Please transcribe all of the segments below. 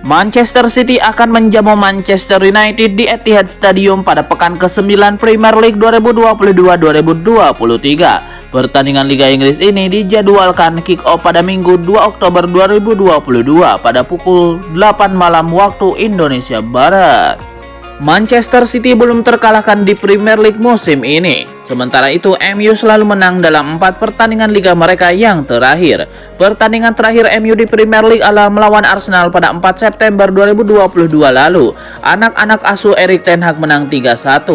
Manchester City akan menjamu Manchester United di Etihad Stadium pada pekan ke-9 Premier League 2022-2023. Pertandingan Liga Inggris ini dijadwalkan kick-off pada Minggu 2 Oktober 2022 pada pukul 8 malam waktu Indonesia Barat. Manchester City belum terkalahkan di Premier League musim ini. Sementara itu, MU selalu menang dalam 4 pertandingan liga mereka yang terakhir. Pertandingan terakhir MU di Premier League adalah melawan Arsenal pada 4 September 2022 lalu. Anak-anak asuh Erik ten Hag menang 3-1.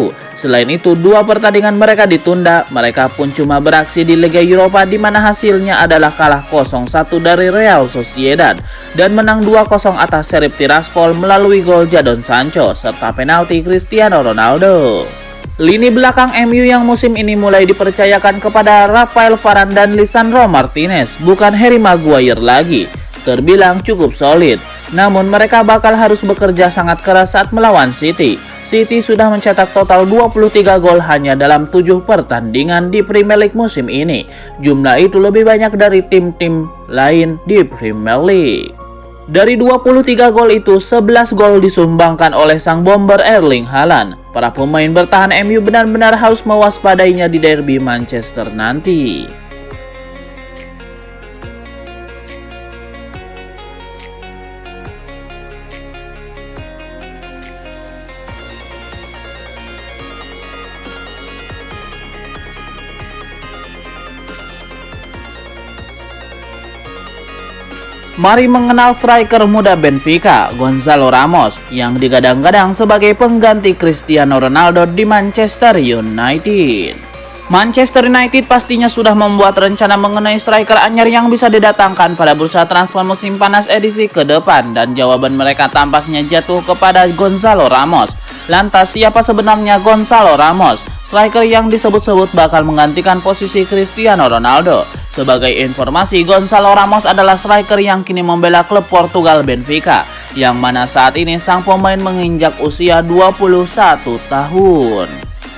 Selain itu, 2 pertandingan mereka ditunda. Mereka pun cuma beraksi di Liga Eropa di mana hasilnya adalah kalah 0-1 dari Real Sociedad dan menang 2-0 atas Sheriff Tiraspol melalui gol Jadon Sancho serta penalti Cristiano Ronaldo. Lini belakang MU yang musim ini mulai dipercayakan kepada Rafael Varane dan Lisandro Martinez, bukan Harry Maguire lagi. Terbilang cukup solid, namun mereka bakal harus bekerja sangat keras saat melawan City. City sudah mencetak total 23 gol hanya dalam 7 pertandingan di Premier League musim ini. Jumlah itu lebih banyak dari tim-tim lain di Premier League. Dari 23 gol itu, 11 gol disumbangkan oleh sang bomber Erling Haaland. Para pemain bertahan MU benar-benar harus mewaspadainya di derby Manchester nanti. Mari mengenal striker muda Benfica, Gonzalo Ramos, yang digadang-gadang sebagai pengganti Cristiano Ronaldo di Manchester United. Manchester United pastinya sudah membuat rencana mengenai striker anyar yang bisa didatangkan pada bursa transfer musim panas edisi ke depan, dan jawaban mereka tampaknya jatuh kepada Gonzalo Ramos. Lantas, siapa sebenarnya Gonzalo Ramos? Striker yang disebut-sebut bakal menggantikan posisi Cristiano Ronaldo. Sebagai informasi, Gonzalo Ramos adalah striker yang kini membela klub Portugal Benfica, yang mana saat ini sang pemain menginjak usia 21 tahun.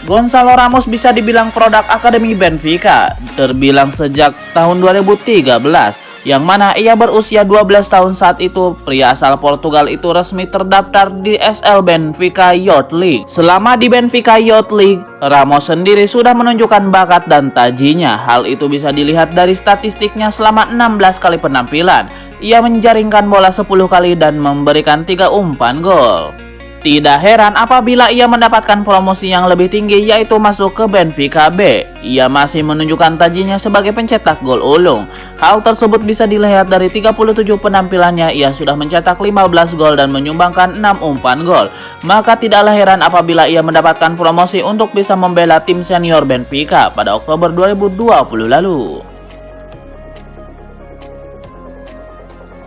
Gonzalo Ramos bisa dibilang produk Akademi Benfica, terbilang sejak tahun 2013. Yang mana ia berusia 12 tahun saat itu. Pria asal Portugal itu resmi terdaftar di SL Benfica Youth League. Selama di Benfica Youth League, Ramos sendiri sudah menunjukkan bakat dan tajinya. Hal itu bisa dilihat dari statistiknya selama 16 kali penampilan. Ia menjaringkan bola 10 kali dan memberikan 3 umpan gol. Tidak heran apabila ia mendapatkan promosi yang lebih tinggi, yaitu masuk ke Benfica B. Ia masih menunjukkan tajinya sebagai pencetak gol ulung. Hal tersebut bisa dilihat dari 37 penampilannya. Ia sudah mencetak 15 gol dan menyumbangkan 6 umpan gol. Maka tidaklah heran apabila ia mendapatkan promosi untuk bisa membela tim senior Benfica pada Oktober 2020 lalu.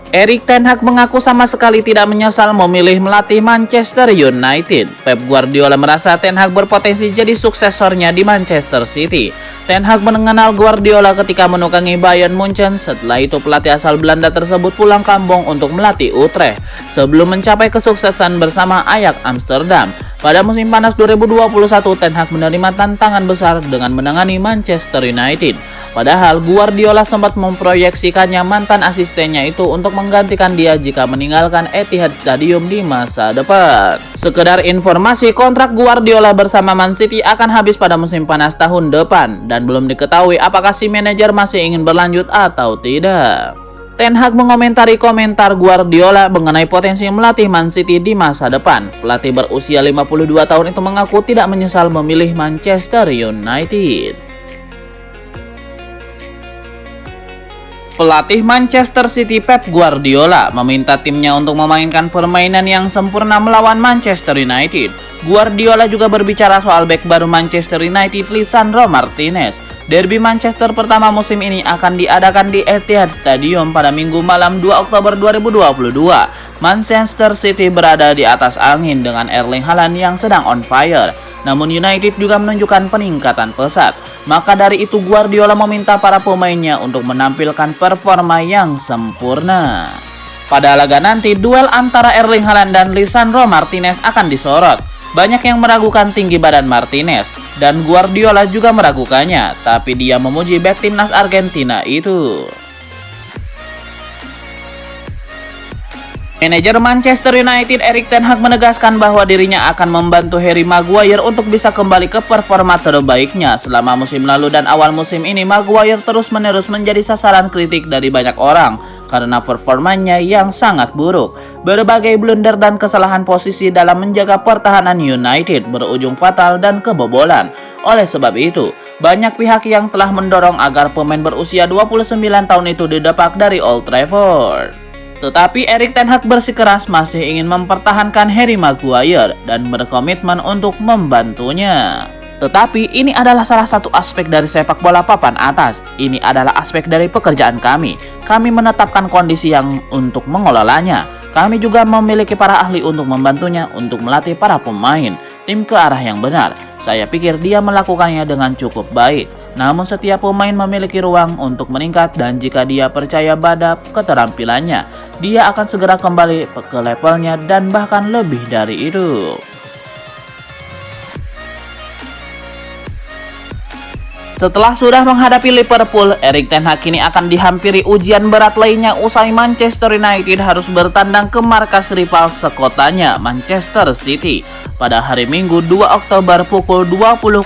Erik ten Hag mengaku sama sekali tidak menyesal memilih melatih Manchester United. Pep Guardiola merasa ten Hag berpotensi jadi suksesornya di Manchester City. Ten Hag mengenal Guardiola ketika menukangi Bayern Munchen. Setelah itu pelatih asal Belanda tersebut pulang kampung untuk melatih Utrecht sebelum mencapai kesuksesan bersama Ajax Amsterdam. Pada musim panas 2021, ten Hag menerima tantangan besar dengan menangani Manchester United. Padahal Guardiola sempat memproyeksikannya mantan asistennya itu untuk menggantikan dia jika meninggalkan Etihad Stadium di masa depan. Sekedar informasi, kontrak Guardiola bersama Man City akan habis pada musim panas tahun depan dan belum diketahui apakah si manajer masih ingin berlanjut atau tidak. Ten Hag mengomentari komentar Guardiola mengenai potensi melatih Man City di masa depan. Pelatih berusia 52 tahun itu mengaku tidak menyesal memilih Manchester United. Pelatih Manchester City Pep Guardiola meminta timnya untuk memainkan permainan yang sempurna melawan Manchester United. Guardiola juga berbicara soal bek baru Manchester United, Lisandro Martinez. Derby Manchester pertama musim ini akan diadakan di Etihad Stadium pada Minggu malam 2 Oktober 2022. Manchester City berada di atas angin dengan Erling Haaland yang sedang on fire. Namun United juga menunjukkan peningkatan pesat. Maka dari itu Guardiola meminta para pemainnya untuk menampilkan performa yang sempurna. Pada laga nanti, duel antara Erling Haaland dan Lisandro Martinez akan disorot. Banyak yang meragukan tinggi badan Martinez, dan Guardiola juga meragukannya, tapi dia memuji bek timnas Argentina itu. Manajer Manchester United Erik ten Hag menegaskan bahwa dirinya akan membantu Harry Maguire untuk bisa kembali ke performa terbaiknya. Selama musim lalu dan awal musim ini, Maguire terus-menerus menjadi sasaran kritik dari banyak orang karena performanya yang sangat buruk. Berbagai blunder dan kesalahan posisi dalam menjaga pertahanan United berujung fatal dan kebobolan. Oleh sebab itu, banyak pihak yang telah mendorong agar pemain berusia 29 tahun itu didepak dari Old Trafford. Tetapi Erik ten Hag bersikeras masih ingin mempertahankan Harry Maguire dan berkomitmen untuk membantunya. Tetapi ini adalah salah satu aspek dari sepak bola papan atas. Ini adalah aspek dari pekerjaan kami. Kami menetapkan kondisi yang untuk mengelolanya. Kami juga memiliki para ahli untuk membantunya untuk melatih para pemain tim ke arah yang benar. Saya pikir dia melakukannya dengan cukup baik. Namun setiap pemain memiliki ruang untuk meningkat dan jika dia percaya pada keterampilannya, dia akan segera kembali ke levelnya dan bahkan lebih dari itu. Setelah sudah menghadapi Liverpool, Erik ten Hag kini akan dihampiri ujian berat lainnya usai Manchester United harus bertandang ke markas rival sekotanya, Manchester City, pada hari Minggu 2 Oktober pukul 20.00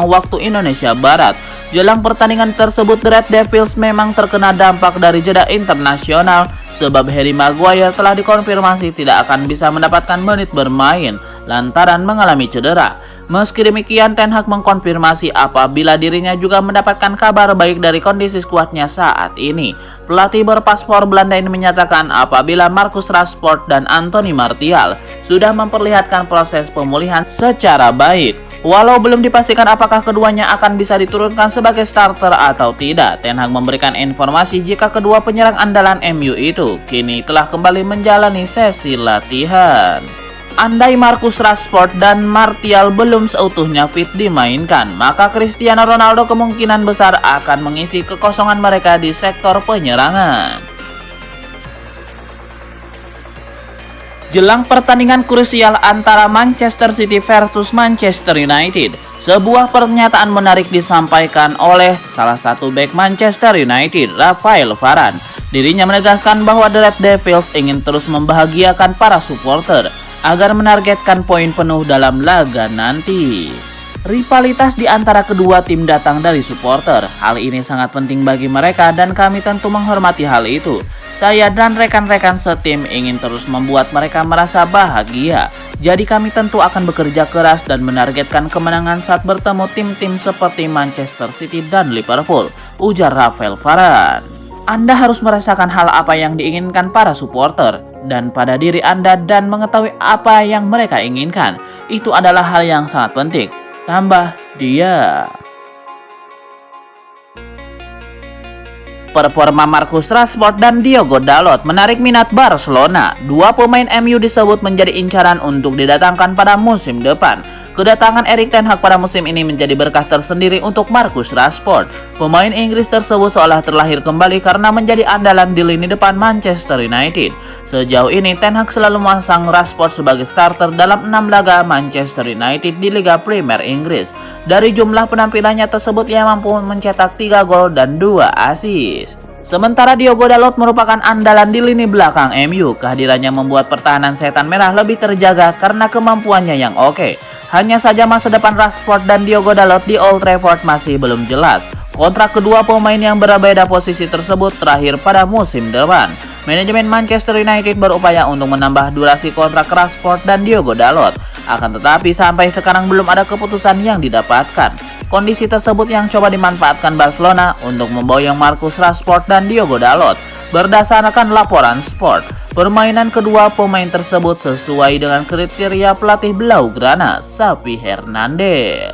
waktu Indonesia Barat. Jelang pertandingan tersebut, The Red Devils memang terkena dampak dari jeda internasional sebab Harry Maguire telah dikonfirmasi tidak akan bisa mendapatkan menit bermain lantaran mengalami cedera. Meski demikian, ten Hag mengkonfirmasi apabila dirinya juga mendapatkan kabar baik dari kondisi skuadnya saat ini. Pelatih berpaspor Belanda ini menyatakan apabila Marcus Rashford dan Anthony Martial sudah memperlihatkan proses pemulihan secara baik. Walau belum dipastikan apakah keduanya akan bisa diturunkan sebagai starter atau tidak, ten Hag memberikan informasi jika kedua penyerang andalan MU itu kini telah kembali menjalani sesi latihan. Andai Marcus Rashford dan Martial belum seutuhnya fit dimainkan, maka Cristiano Ronaldo kemungkinan besar akan mengisi kekosongan mereka di sektor penyerangan. Jelang pertandingan krusial antara Manchester City versus Manchester United, sebuah pernyataan menarik disampaikan oleh salah satu bek Manchester United, Rafael Varane. Dirinya menegaskan bahwa The Red Devils ingin terus membahagiakan para supporter agar menargetkan poin penuh dalam laga nanti. Rivalitas di antara kedua tim datang dari supporter. Hal ini sangat penting bagi mereka dan kami tentu menghormati hal itu. Saya dan rekan-rekan setim ingin terus membuat mereka merasa bahagia. Jadi kami tentu akan bekerja keras dan menargetkan kemenangan saat bertemu tim-tim seperti Manchester City dan Liverpool, ujar Rafael Varane. Anda harus merasakan hal apa yang diinginkan para supporter dan pada diri Anda dan mengetahui apa yang mereka inginkan. Itu adalah hal yang sangat penting, tambah dia. Performa Marcus Rashford dan Diogo Dalot menarik minat Barcelona. Dua pemain MU disebut menjadi incaran untuk didatangkan pada musim depan. Kedatangan Erik ten Hag pada musim ini menjadi berkah tersendiri untuk Marcus Rashford. Pemain Inggris tersebut seolah terlahir kembali karena menjadi andalan di lini depan Manchester United. Sejauh ini ten Hag selalu memasang Rashford sebagai starter dalam 6 laga Manchester United di Liga Premier Inggris. Dari jumlah penampilannya tersebut, ia mampu mencetak 3 gol dan 2 assist. Sementara Diogo Dalot merupakan andalan di lini belakang MU. Kehadirannya membuat pertahanan setan merah lebih terjaga karena kemampuannya yang oke. Hanya saja masa depan Rashford dan Diogo Dalot di Old Trafford masih belum jelas. Kontrak kedua pemain yang berbeda posisi tersebut terakhir pada musim depan. Manajemen Manchester United berupaya untuk menambah durasi kontrak Rashford dan Diogo Dalot. Akan tetapi sampai sekarang belum ada keputusan yang didapatkan. Kondisi tersebut yang coba dimanfaatkan Barcelona untuk memboyong Marcus Rashford dan Diogo Dalot. Berdasarkan laporan Sport, permainan kedua pemain tersebut sesuai dengan kriteria pelatih Blaugrana, Xavi Hernandez.